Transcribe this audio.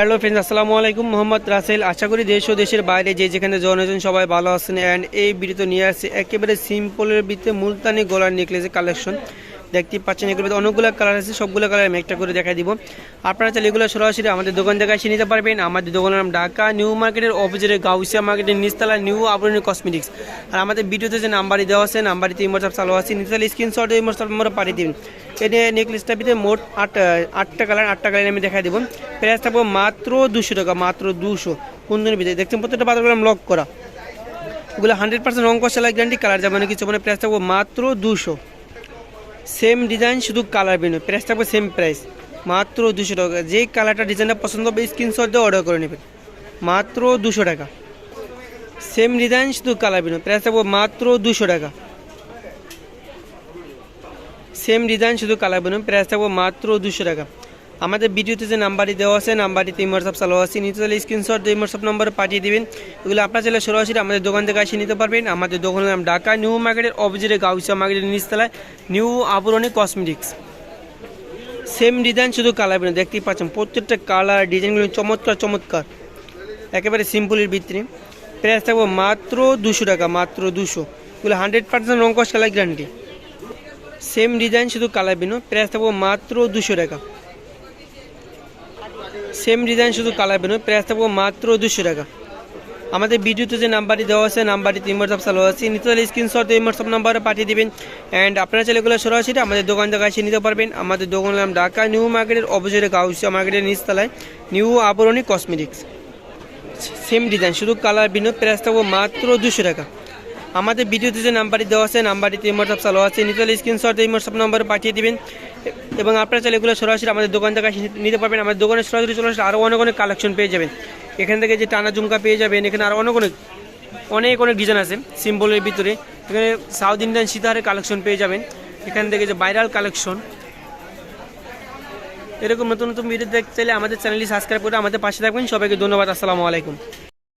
Hello friends, আসসালামু আলাইকুম। মোহাম্মদ রাসেল। আশা করি দেশ ও দেশের বাইরে যে যেখানে জয়েন সবাই ভালো আছেন। অ্যান্ড এই ভিডিওতে নিয়ে আসছে একেবারে সিম্পলের ভিতরে মুলতানি গলার নেকলেসের কালেকশন। দেখতেই পাচ্ছেন এগুলোর ভিতরে অনেকগুলো কালার আছে, সবগুলো কালার আমি একটা করে দেখা দিব। আপনারা চাইলে এগুলো সরাসরি আমাদের দোকান থেকে এসে নিতে পারবেন। আমাদের দোকানের নাম ঢাকা নিউ মার্কেটের অপোজিটে গাউসিয়া মার্কেটের নিচতলা নিউ আবরণী কসমেটিক্স। আর আমাদের ভিডিওতে যে নাম্বারই দেওয়া আছে, নাম্বারটি হোয়াটসঅ্যাপ চালু আছে, নিচতলা স্ক্রিনশট এই হোয়াটসঅ্যাপ নম্বরে পাঠিয়ে দিন। এটা নেকলেসটার ভিতরে মোট আটটা কালার আমি দেখা দেবো। প্রাইস থাকবো মাত্র 200 টাকা, মাত্র 200। কোন দিনের ভিতরে দেখছেন প্রত্যেকটা বাজারগুলো লক করা, এগুলো 100% রং কষা লাগে, গ্যারান্টি কালার যাবে না কিছু। মানে প্রাইস থাকবো মাত্র 200। সেম ডিজাইন, শুধু কালার ভিন্ন, প্রাইস থাকবে সেম প্রাইস, মাত্র 200 টাকা। যেই কালারটা ডিজাইনটা পছন্দ হবে স্ক্রিনশট দিয়ে অর্ডার করে নেবেন, মাত্র 200 টাকা। সেম ডিজাইন, শুধু কালার ভিন্ন, প্রাইস থাকবো মাত্র 200 টাকা। সেম ডিজাইন, শুধু কালার ভিন্ন, প্রাইস থাকবো মাত্র 200 টাকা। আমাদের ভিডিওতে যে নাম্বারটি দেওয়া আছে, নাম্বারটিতে হোয়াটসঅ্যাপ চালু আছে, নিচে চাইলে স্ক্রিনশট দিয়ে হোয়াটসঅ্যাপ নম্বরে পাঠিয়ে দেবেন। এগুলো আপনার চাইলে সরাসরি আমাদের দোকান থেকে এসে নিতে পারবেন। আমাদের দোকানের নাম ঢাকা নিউ মার্কেটের অপোজিটে গাউসিয়া মার্কেটের নিচতলায় নিউ আবরণী কসমেটিক্স। সেম ডিজাইন, শুধু কালার ভিন্ন। দেখতেই পাচ্ছেন প্রত্যেকটা কালার ডিজাইনগুলো চমৎকার, একেবারে সিম্পলের ভিতরে। প্রাইস থাকবো মাত্র 200 টাকা, মাত্র 200। এগুলো 100% রং কস কালার গ্যারান্টি। সেম ডিজাইন, শুধু কালার ভিন্ন, প্রাইস থাকবো মাত্র 200 টাকা। সেম ডিজাইন, শুধু কালার ভিন্ন, প্রাইস থাকবো মাত্র 200 টাকা। আমাদের ভিডিওতে যে নাম্বারটি দেওয়া আছে, নাম্বারটি হোয়াটসঅ্যাপ চালু আছে, নিচে স্ক্রিনশট দিয়ে হোয়াটসঅ্যাপ নাম্বারে পাঠিয়ে দেবেন। অ্যান্ড আপনারা চাইলে এগুলো সরাসরি আমাদের দোকান থেকে এসে নিতে পারবেন। আমাদের দোকানের নাম ঢাকা নিউ মার্কেটের অপোজিটে গাউসিয়া মার্কেটের নিচতলায় নিউ আবরণী কসমেটিক্স। সেম ডিজাইন, শুধু কালার ভিন্ন, প্রাইস থাকবো মাত্র 200 টাকা। আমাদের ভিডিওতে যে নাম্বারটি দেওয়া আছে, নাম্বারটিতে হোয়াটসঅ্যাপ চালু আছে, নিচে স্ক্রিনশট দিয়ে হোয়াটসঅ্যাপ নাম্বারে পাঠিয়ে দেবেন। এবং আপনারা চাইলে এগুলো সরাসরি আমাদের দোকান থেকে নিতে পারবেন। আমাদের দোকানে সরাসরি চলে আসলে আরও অনেক কালেকশন পেয়ে যাবেন। এখান থেকে যে টানা ঝুমকা পেয়ে যাবেন, এখানে আরও অনেক ডিজাইন আছে সিম্পলের ভিতরে। এখানে সাউথ ইন্ডিয়ান সীতাহারের কালেকশন পেয়ে যাবেন। এখান থেকে যে ভাইরাল কালেকশন, এরকম নতুন ভিডিও দেখতে চাইলে আমাদের চ্যানেলটি সাবস্ক্রাইব করে আমাদের পাশে থাকবেন। সবাইকে ধন্যবাদ। আসসালামু আলাইকুম।